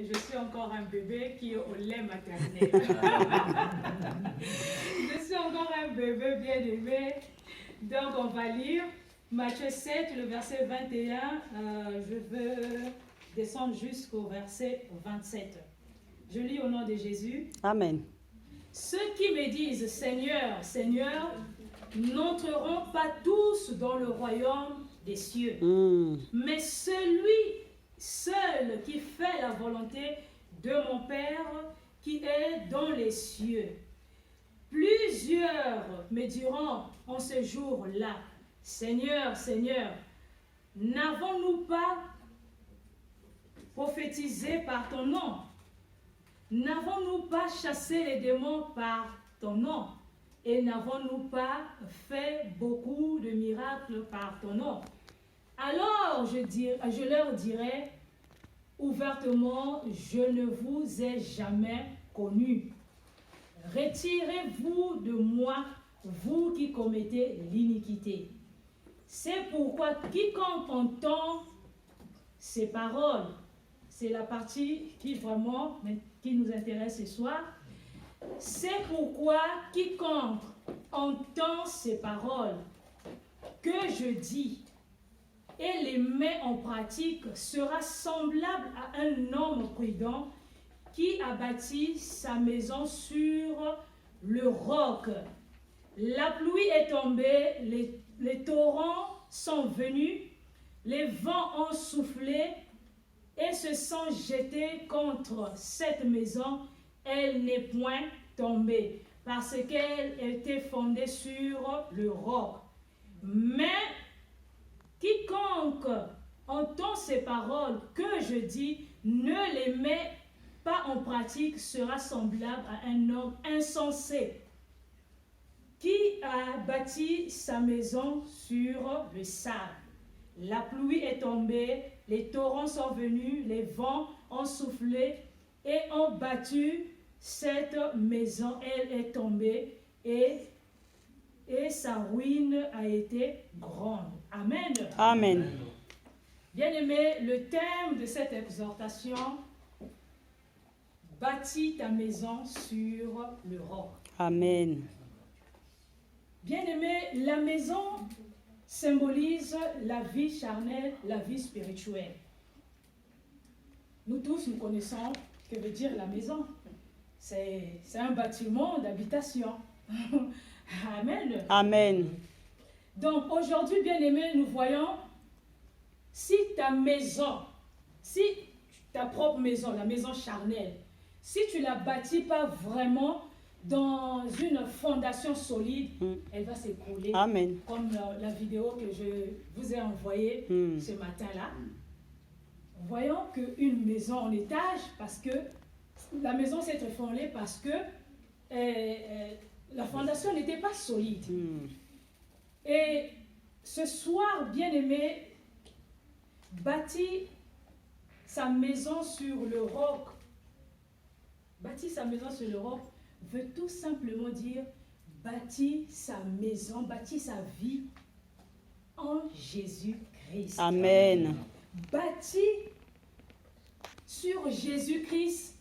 je suis encore un bébé qui est au lait maternel. Je suis encore un bébé bien aimé. Donc on va lire Matthieu 7, le verset 21. Je veux descendre jusqu'au verset 27. Je lis au nom de Jésus. Amen. Ceux qui me disent Seigneur, Seigneur, n'entreront pas tous dans le royaume des cieux, mais celui seul qui fait la volonté de mon Père qui est dans les cieux. Plusieurs me diront en ce jour-là, Seigneur, Seigneur, n'avons-nous pas prophétisé par ton nom? N'avons-nous pas chassé les démons par ton nom? Et n'avons-nous pas fait beaucoup de miracles par ton nom? Alors je leur dirai ouvertement, je ne vous ai jamais connus. Retirez-vous de moi, vous qui commettez l'iniquité. C'est pourquoi quiconque entend ces paroles, c'est la partie qui nous intéresse ce soir. C'est pourquoi quiconque entend ces paroles que je dis et les met en pratique sera semblable à un homme prudent qui a bâti sa maison sur le roc. La pluie est tombée, les torrents sont venus, les vents ont soufflé et se sont jetés contre cette maison. Elle n'est point tombée parce qu'elle était fondée sur le roc. Mais quiconque entend ces paroles que je dis, ne les met pas en pratique, sera semblable à un homme insensé qui a bâti sa maison sur le sable. La pluie est tombée, les torrents sont venus, les vents ont soufflé et ont battu cette maison. Elle est tombée et sa ruine a été grande. Amen. Amen. Bien-aimés, le thème de cette exhortation, bâtis ta maison sur le roc. Amen. Bien-aimés, la maison symbolise la vie charnelle, la vie spirituelle. Nous tous, nous connaissons ce que veut dire la maison. C'est un bâtiment d'habitation. Amen. Amen. Donc aujourd'hui, bien-aimés, nous voyons si ta maison, si ta propre maison, la maison charnelle, si tu ne la bâtis pas vraiment dans une fondation solide, elle va s'écrouler. Amen. Comme la vidéo que je vous ai envoyée ce matin-là. Voyons qu'une maison en étage, parce que la maison s'est effondrée parce que la fondation n'était pas solide. Et ce soir, bien-aimé, bâtir sa maison sur le roc, bâtir sa maison sur le roc veut tout simplement dire bâtir sa maison, bâtir sa vie en Jésus-Christ. Amen. Bâtir sur Jésus-Christ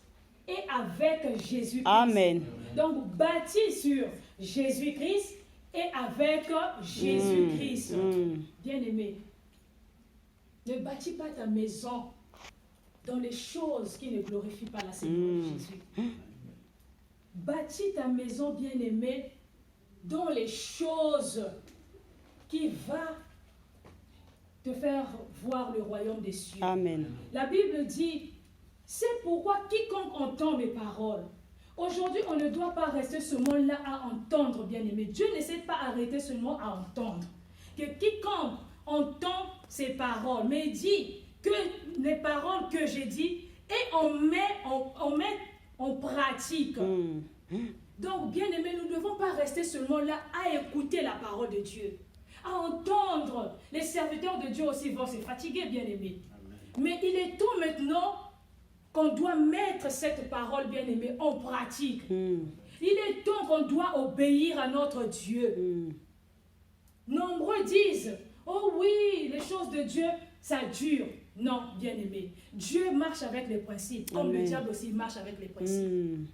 et avec Jésus-Christ. Amen. Donc, bâtir sur Jésus-Christ et avec Jésus-Christ. Bien-aimé, ne bâtis pas ta maison dans les choses qui ne glorifient pas la Seigneur Jésus. Bâtis ta maison, bien-aimé, dans les choses qui vont te faire voir le royaume des cieux. Amen. La Bible dit, c'est pourquoi quiconque entend mes paroles. Aujourd'hui, on ne doit pas rester seulement là à entendre, bien-aimé. Dieu ne s'est pas arrêté seulement à entendre. Que quiconque entend ces paroles, mais dit que les paroles que j'ai dit, et on met en pratique. Donc, bien-aimé, nous ne devons pas rester seulement là à écouter la parole de Dieu, à entendre. Les serviteurs de Dieu aussi vont se fatiguer, bien-aimé. Mais il est temps maintenant qu'on doit mettre cette parole, bien-aimée, en pratique. Il est temps qu'on doit obéir à notre Dieu. Nombreux disent, oh oui, les choses de Dieu, ça dure. Non, bien-aimé. Dieu marche avec les principes, comme le diable aussi marche avec les principes.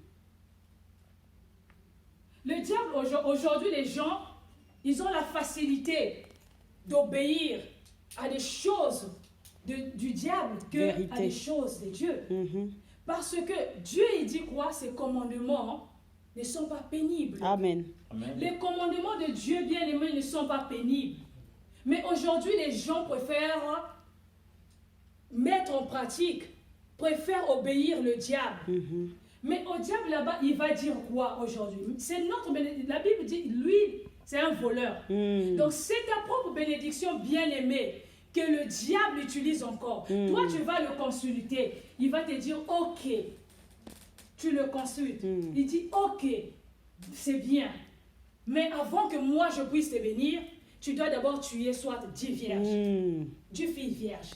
Le diable, aujourd'hui, les gens, ils ont la facilité d'obéir à des choses du diable que à des choses de Dieu. Parce que Dieu, il dit quoi? Ses commandements ne sont pas pénibles. Amen. Les commandements de Dieu, bien-aimés, ne sont pas pénibles. Mais aujourd'hui, les gens préfèrent mettre en pratique, préfèrent obéir le diable. Mais au diable là-bas, il va dire quoi aujourd'hui? C'est notre bénédiction. La Bible dit, lui, c'est un voleur. Donc c'est ta propre bénédiction bien-aimée que le diable utilise encore. Toi, tu vas le consulter. Il va te dire, ok. Tu le consultes. Il dit, ok, c'est bien. Mais avant que moi je puisse te bénir, tu dois d'abord tuer soit 10 vierges. 10 filles vierges.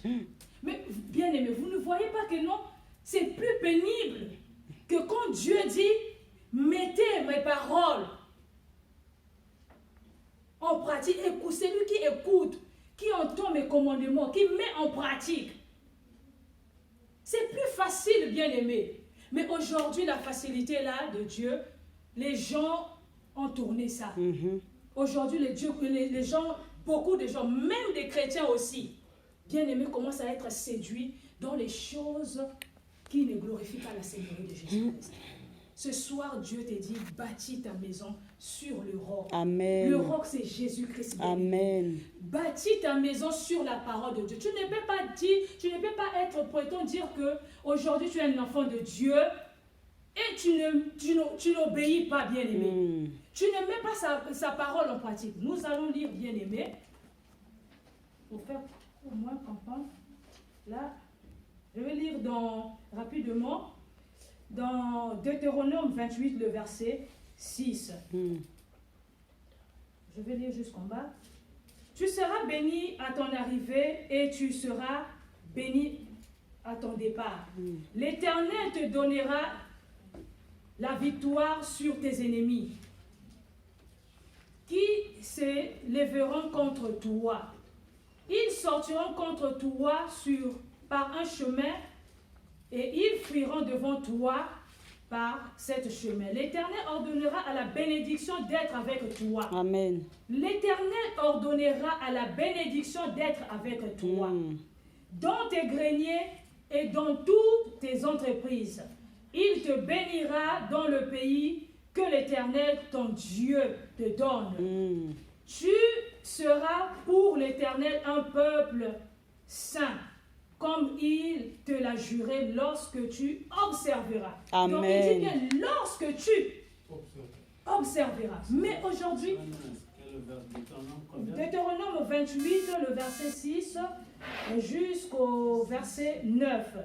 Mais bien aimé, vous ne voyez pas que non, c'est plus pénible que quand Dieu dit, mettez mes paroles en pratique. Écoute, celui qui écoute, qui entend mes commandements, qui met en pratique. C'est plus facile, bien aimé. Mais aujourd'hui, la facilité là de Dieu, les gens ont tourné ça. Aujourd'hui, les gens, beaucoup de gens, même des chrétiens aussi, bien aimés, commencent à être séduits dans les choses qui ne glorifient pas la Seigneurie de Jésus-Christ. Ce soir, Dieu te dit, bâtis ta maison sur le roc. Amen. Le roc, c'est Jésus-Christ. Amen. Bâtis ta maison sur la parole de Dieu. Tu ne peux pas dire, tu ne peux pas être prétend dire que aujourd'hui tu es un enfant de Dieu et tu n'obéis pas, bien-aimé. Tu ne mets pas sa parole en pratique. Nous allons lire, bien-aimé, pour faire au moins comprendre. Là, je vais lire rapidement dans Deutéronome 28, le verset 6. Je vais lire jusqu'en bas. Tu seras béni à ton arrivée et tu seras béni à ton départ. L'Éternel te donnera la victoire sur tes ennemis qui se lèveront contre toi. Ils sortiront contre toi par un chemin et ils fuiront devant toi par cette chemin. L'Éternel ordonnera à la bénédiction d'être avec toi. Amen. L'Éternel ordonnera à la bénédiction d'être avec toi. Dans tes greniers et dans toutes tes entreprises. Il te bénira dans le pays que l'Éternel, ton Dieu, te donne. Tu seras pour l'Éternel un peuple saint, comme il te l'a juré lorsque tu observeras. Amen. Donc il dit bien lorsque tu observeras. Mais aujourd'hui, Deutéronome 28, le verset 6 jusqu'au verset 9.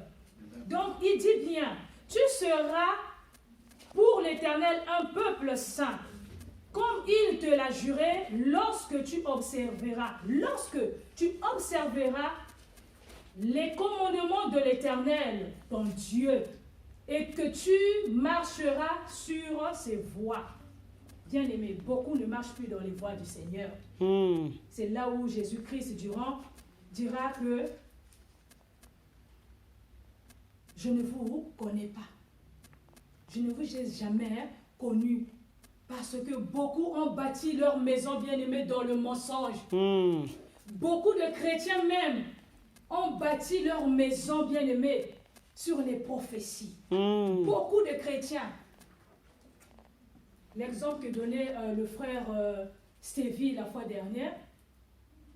Donc il dit bien, tu seras pour l'Éternel un peuple saint, comme il te l'a juré lorsque tu observeras. Lorsque tu observeras les commandements de l'Éternel, ton Dieu, et que tu marcheras sur ses voies. Bien-aimé, beaucoup ne marchent plus dans les voies du Seigneur. C'est là où Jésus-Christ dira que je ne vous connais pas. Je ne vous ai jamais connu. Parce que beaucoup ont bâti leur maison, bien-aimée, dans le mensonge. Beaucoup de chrétiens même ont bâti leur maison, bien-aimée, sur les prophéties. Beaucoup de chrétiens. L'exemple que donnait le frère Stevie la fois dernière,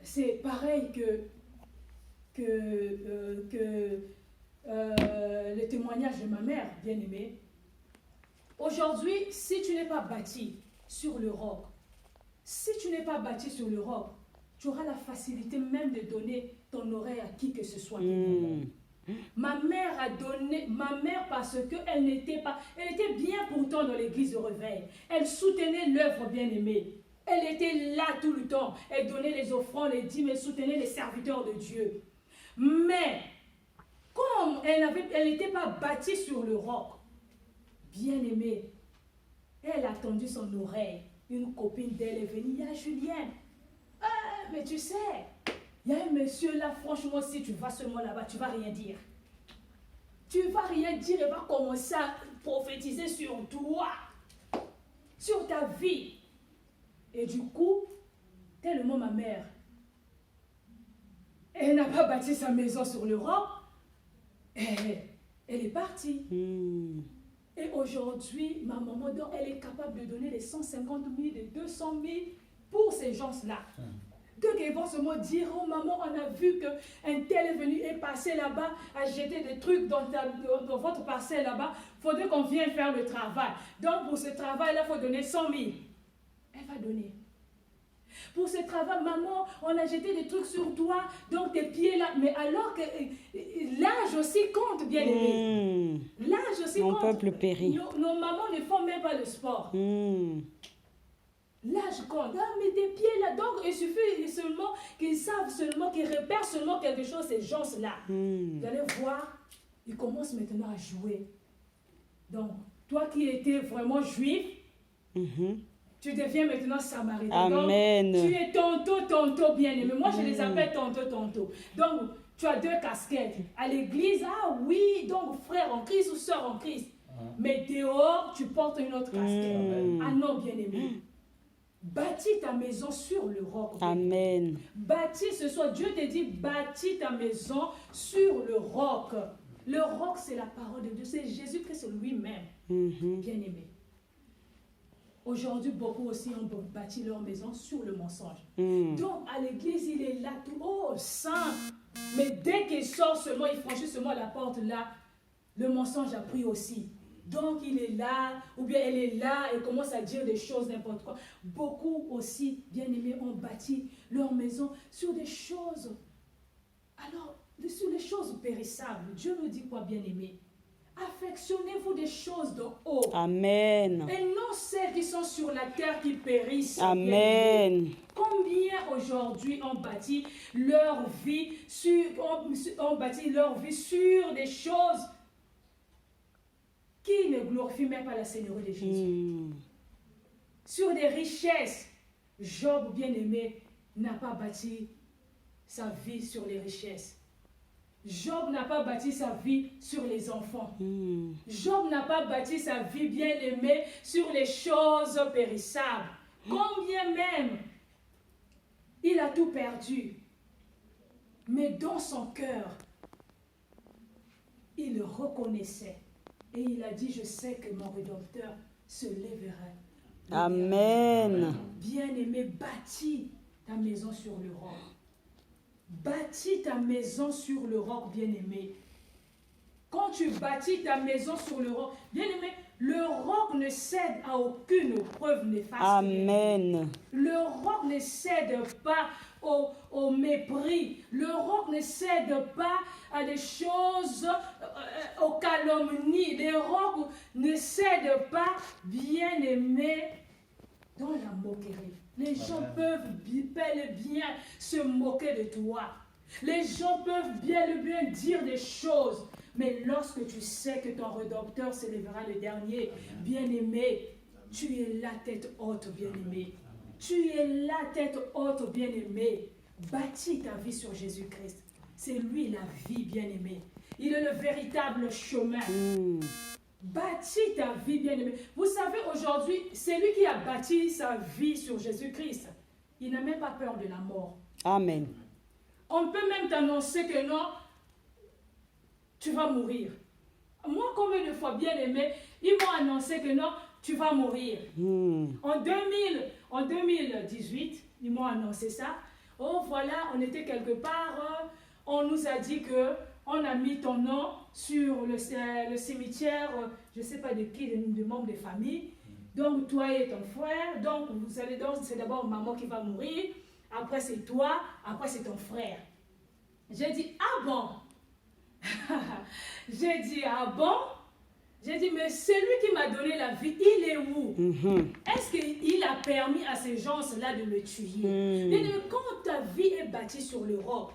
c'est pareil que le témoignage de ma mère, bien-aimée. Aujourd'hui, si tu n'es pas bâti sur le roc, tu auras la facilité même de donner ton oreille à qui que ce soit. Ma mère parce qu'elle était bien pourtant dans l'église de réveil. Elle soutenait l'œuvre bien-aimée. Elle était là tout le temps. Elle donnait les offrandes, les dîmes, elle soutenait les serviteurs de Dieu. Mais, comme elle n'était pas bâtie sur le roc, bien-aimée, elle a tendu son oreille. Une copine d'elle est venue, il y a Julienne. Ah, mais tu sais, Il y a un monsieur là, franchement, si tu vas seulement là-bas, tu ne vas rien dire. Tu ne vas rien dire et va commencer à prophétiser sur toi, sur ta vie. Et du coup, tellement ma mère, elle n'a pas bâti sa maison sur le roc, elle est partie. Et aujourd'hui, ma maman, elle est capable de donner les 150 000, les 200 000 pour ces gens-là. Donc ils vont seulement dire, oh maman, on a vu qu'un tel est venu et passé là-bas, a jeté des trucs dans votre parcelle là-bas, il faudrait qu'on vienne faire le travail. Donc pour ce travail-là, il faut donner 100 000. Elle va donner. Pour ce travail, maman, on a jeté des trucs sur toi, donc tes pieds là. Mais alors que l'âge aussi compte, bien aimé. L'âge aussi compte. Mon peuple périt. Nos mamans ne font même pas le sport. L'âge compte. Ah, mais tes pieds là, donc il suffit seulement qu'ils savent seulement, qu'ils repèrent seulement quelque chose, ces gens-là. Vous allez voir, ils commencent maintenant à jouer. Donc, toi qui étais vraiment juif, tu deviens maintenant samaritain. Amen. Donc, tu es tonto bien-aimé. Moi, je les appelle tonto. Donc, tu as deux casquettes. À l'église, ah oui, donc frère en Christ ou sœur en Christ. Mais dehors, tu portes une autre casquette. Ah non, bien-aimé. Bâtis ta maison sur le roc. Amen. Bâtis ce soir. Dieu te dit, bâtis ta maison sur le roc. Le roc, c'est la parole de Dieu. C'est Jésus-Christ lui-même. Bien-aimé. Aujourd'hui, beaucoup aussi ont bâti leur maison sur le mensonge. Donc, à l'église, il est là, tout, oh, saint. Mais dès qu'il sort seulement, il franchit seulement la porte là, le mensonge a pris aussi. Donc, il est là, ou bien elle est là, et commence à dire des choses, n'importe quoi. Beaucoup aussi, bien-aimés, ont bâti leur maison sur des choses. Alors, sur les choses périssables. Dieu nous dit quoi, bien-aimés? Affectionnez-vous des choses d'en haut. Amen. Et non celles qui sont sur la terre qui périssent. Amen. Combien aujourd'hui ont bâti leur vie sur, ont bâti leur vie sur des choses qui ne glorifient même pas la Seigneurie de Jésus. Sur des richesses. Job, bien-aimé, n'a pas bâti sa vie sur les richesses. Job n'a pas bâti sa vie sur les enfants. Job n'a pas bâti sa vie bien-aimée sur les choses périssables. Combien même il a tout perdu. Mais dans son cœur, il le reconnaissait. Et il a dit, je sais que mon Rédempteur se lèverait. Amen. Bien-aimé, bâtis ta maison sur le roc. Bâtis ta maison sur le roc, bien-aimé. Quand tu bâtis ta maison sur le roc, bien-aimé, le roc ne cède à aucune preuve néfaste. Amen. Le roc ne cède pas au mépris. Le roc ne cède pas à des choses, aux calomnies. Le roc ne cède pas, bien-aimé, dans la moquerie. Les gens peuvent bel et bien se moquer de toi. Les gens peuvent bien et bien dire des choses. Mais lorsque tu sais que ton Rédempteur s'élèvera le dernier, bien-aimé, tu es la tête haute, bien-aimé. Tu es la tête haute, bien-aimé. Bâtis ta vie sur Jésus-Christ. C'est lui la vie, bien-aimé. Il est le véritable chemin. Bâtis ta vie, bien-aimé. Vous savez, aujourd'hui, c'est lui qui a bâti sa vie sur Jésus-Christ. Il n'a même pas peur de la mort. Amen. On peut même t'annoncer que non, tu vas mourir. Moi, combien de fois, bien-aimé, ils m'ont annoncé que non, tu vas mourir. En 2018, ils m'ont annoncé ça. Oh, voilà, on était quelque part, on nous a dit que on a mis ton nom sur le cimetière, je ne sais pas de qui, de membres de famille. Donc, toi et ton frère. Donc, vous savez, c'est d'abord maman qui va mourir. Après, c'est toi. Après, c'est ton frère. J'ai dit, ah bon? J'ai dit, ah bon? J'ai dit, mais celui qui m'a donné la vie, il est où? Est-ce qu'il a permis à ces gens-là de le tuer? Et quand ta vie est bâtie sur le roc,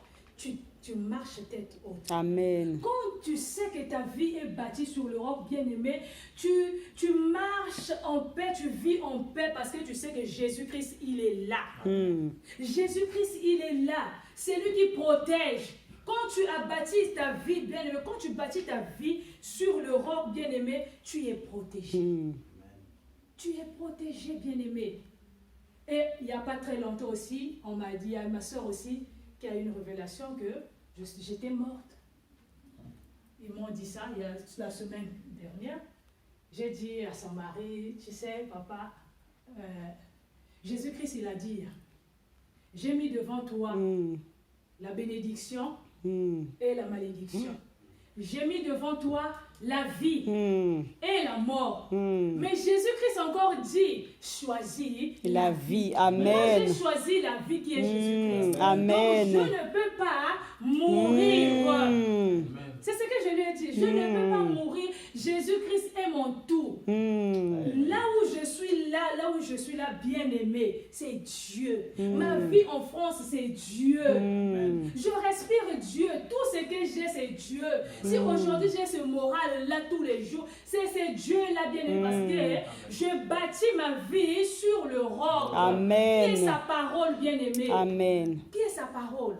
tu marches tête haute. Amen. Quand tu sais que ta vie est bâtie sur le roc, bien-aimé, tu marches en paix, tu vis en paix parce que tu sais que Jésus-Christ, il est là. Jésus-Christ, il est là. c'est lui qui protège. Quand tu as bâti ta vie, bien-aimé, quand tu bâtis ta vie sur le roc, bien-aimé, tu es protégé. Tu es protégé, bien-aimé. Et il n'y a pas très longtemps aussi, on m'a dit, à ma soeur aussi, qui a eu une révélation que j'étais morte. Ils m'ont dit ça il y a la semaine dernière. J'ai dit à son mari, tu sais, papa, Jésus-Christ, il a dit, j'ai mis devant toi la bénédiction et la malédiction. J'ai mis devant toi la vie et la mort. Mais Jésus-Christ encore dit, choisis la vie. Moi, Amen. j'ai choisi la vie qui est Jésus-Christ. Amen. Donc, je ne peux pas mourir. C'est ce que je lui ai dit. Je ne peux pas mourir. Jésus-Christ est mon tout. Là où je suis là, bien-aimé, c'est Dieu. Ma vie en France, c'est Dieu. Je respire Dieu. Tout ce que j'ai, c'est Dieu. Si aujourd'hui j'ai ce moral-là tous les jours, c'est Dieu-là, bien-aimé, parce que je bâtis ma vie sur le roc. Amen. Qui est sa parole, bien-aimé? Amen. Qui est sa parole?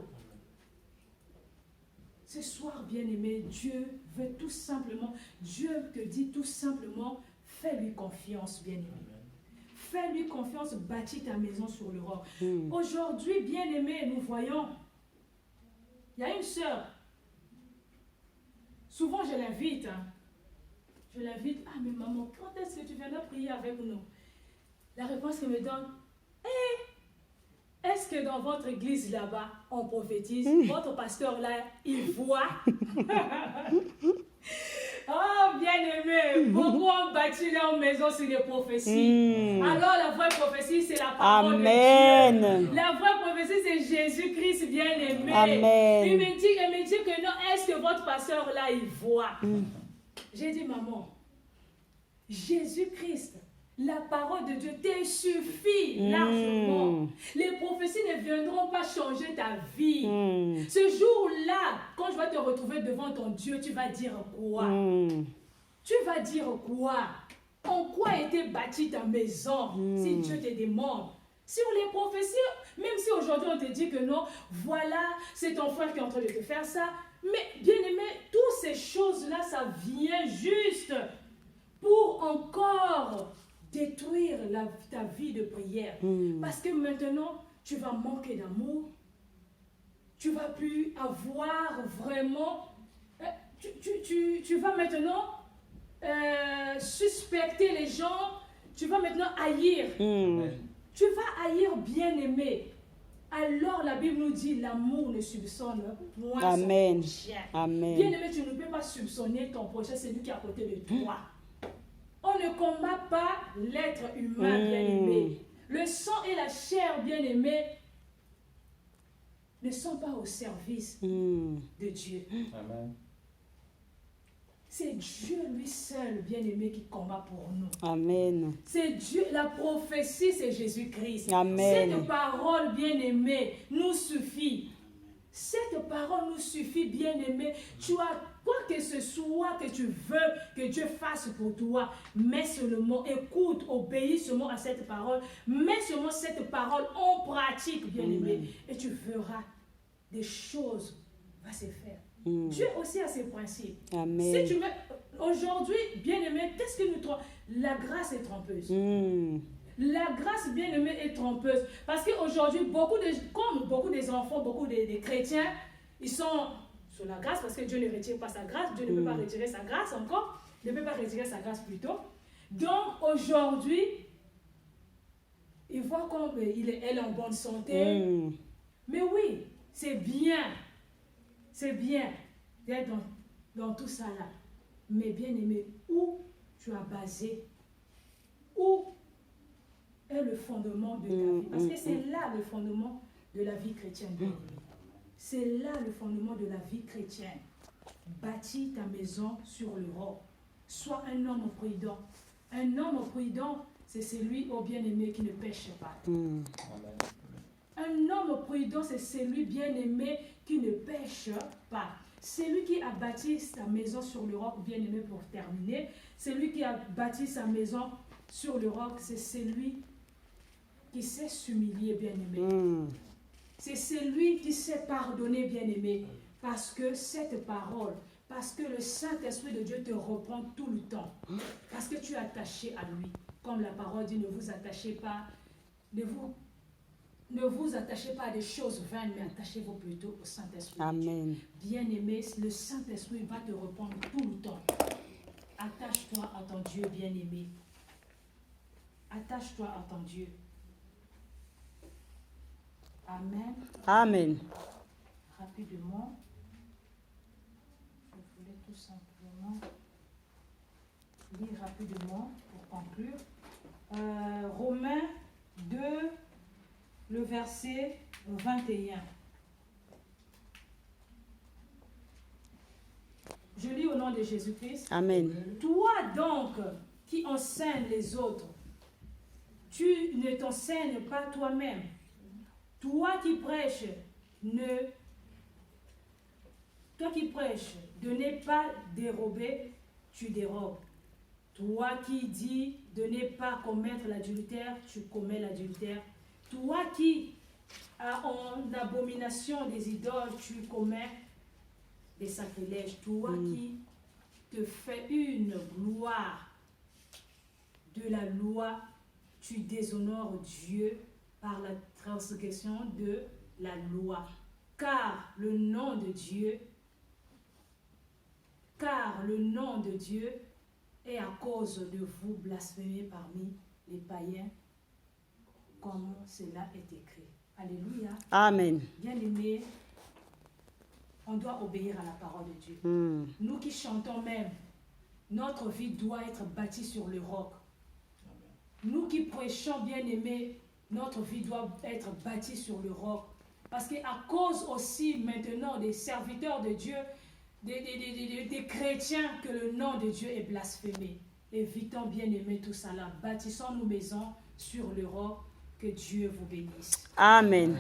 Ce soir, bien-aimé, Dieu veut tout simplement, Dieu te dit tout simplement, fais-lui confiance, bien-aimé. Fais-lui confiance, bâtis ta maison sur le roc. Aujourd'hui, bien-aimé, nous voyons, il y a une sœur, souvent je l'invite, je l'invite, ah mais maman, quand est-ce que tu viendras prier avec nous? La réponse qu'elle me donne, est-ce que dans votre église là-bas, on prophétise? Votre pasteur là, il voit? Oh, bien-aimé, beaucoup ont bâti leur maison sur les prophéties. Alors la vraie prophétie, c'est la parole de Dieu. La vraie prophétie, c'est Jésus-Christ, bien-aimé. Amen. Il me dit que non, est-ce que votre pasteur là, il voit? J'ai dit, maman, Jésus-Christ, la parole de Dieu te suffit largement. Les prophéties ne viendront pas changer ta vie. Ce jour-là, quand je vais te retrouver devant ton Dieu, tu vas dire quoi? Tu vas dire quoi? En quoi a été bâtie ta maison si Dieu te demande? Sur les prophéties, même si aujourd'hui on te dit que non, voilà, c'est ton frère qui est en train de te faire ça. Mais bien aimé, toutes ces choses-là, ça vient juste pour encore détruire ta vie de prière. Parce que maintenant, tu vas manquer d'amour. Tu ne vas plus avoir vraiment... Tu vas maintenant suspecter les gens. Tu vas maintenant haïr. Tu vas haïr bien-aimé. Alors la Bible nous dit l'amour ne soupçonne point son prochain. Amen. Bien-aimé, tu ne peux pas soupçonner ton prochain, c'est lui qui est à côté de toi. On ne combat pas l'être humain, bien-aimé. Le sang et la chair, bien-aimé, ne sont pas au service de Dieu. Amen. C'est Dieu lui seul, bien-aimé, qui combat pour nous. Amen. C'est Dieu, la prophétie, c'est Jésus-Christ. Amen. Cette parole, bien-aimé, nous suffit. Cette parole nous suffit, bien-aimé. Tu as quoi que ce soit que tu veux que Dieu fasse pour toi, mets seulement, écoute, obéis seulement à cette parole, mets seulement cette parole en pratique, bien-aimé, et tu verras des choses vont se faire. Dieu aussi a ses principes. Amen. Si tu mets aujourd'hui, bien-aimé, qu'est-ce que nous trompons? La grâce est trompeuse. La grâce, bien-aimée, est trompeuse. Parce qu'aujourd'hui, comme beaucoup des enfants, beaucoup des chrétiens, ils sont sur la grâce parce que Dieu ne retire pas sa grâce. Dieu ne peut pas retirer sa grâce encore. Il ne peut pas retirer sa grâce plutôt. Donc, aujourd'hui, ils voient comme elle est en bonne santé. Mais oui, c'est bien. C'est bien d'être dans tout ça là. Mais bien-aimé, où tu as basé? Où est le fondement de ta vie? Parce que c'est là le fondement de la vie chrétienne. C'est là le fondement de la vie chrétienne. Bâtis ta maison sur le roc. Sois un homme prudent. Un homme prudent, c'est celui, au bien-aimé, qui ne pêche pas. Un homme prudent, c'est celui bien-aimé qui ne pêche pas. Celui qui a bâti sa maison sur le roc, bien-aimé, pour terminer, celui qui a bâti sa maison sur le roc, c'est celui qui sait s'humilier, bien-aimé. C'est celui qui sait pardonner, bien-aimé. Parce que cette parole, parce que le Saint-Esprit de Dieu te reprend tout le temps. Parce que tu es attaché à lui. Comme la parole dit, ne vous attachez pas, ne vous attachez pas à des choses vaines, mais attachez-vous plutôt au Saint-Esprit. Amen. Bien-aimé, le Saint-Esprit va te reprendre tout le temps. Attache-toi à ton Dieu, bien-aimé. Attache-toi à ton Dieu. Amen. Amen. Rapidement, je voulais tout simplement lire rapidement pour conclure. Romains 2, le verset 21. Je lis au nom de Jésus-Christ. Amen. Toi donc qui enseignes les autres, tu ne t'enseignes pas toi-même. Toi qui prêches, de ne pas dérober, tu dérobes. Toi qui dis de ne pas commettre l'adultère, tu commets l'adultère. Toi qui as en abomination des idoles, tu commets des sacrilèges. Toi qui te fais une gloire de la loi, tu déshonores Dieu par la transgression de la loi. Car le nom de Dieu est à cause de vous blasphémé parmi les païens, comme cela est écrit. Alléluia. Amen. Bien-aimés, on doit obéir à la parole de Dieu. Nous qui chantons même, notre vie doit être bâtie sur le roc. Nous qui prêchons, bien-aimés, notre vie doit être bâtie sur le roc. Parce qu'à cause aussi maintenant des serviteurs de Dieu, des chrétiens, que le nom de Dieu est blasphémé. Évitons, bien-aimés, tout cela. Bâtissons nos maisons sur le roc. Que Dieu vous bénisse. Amen.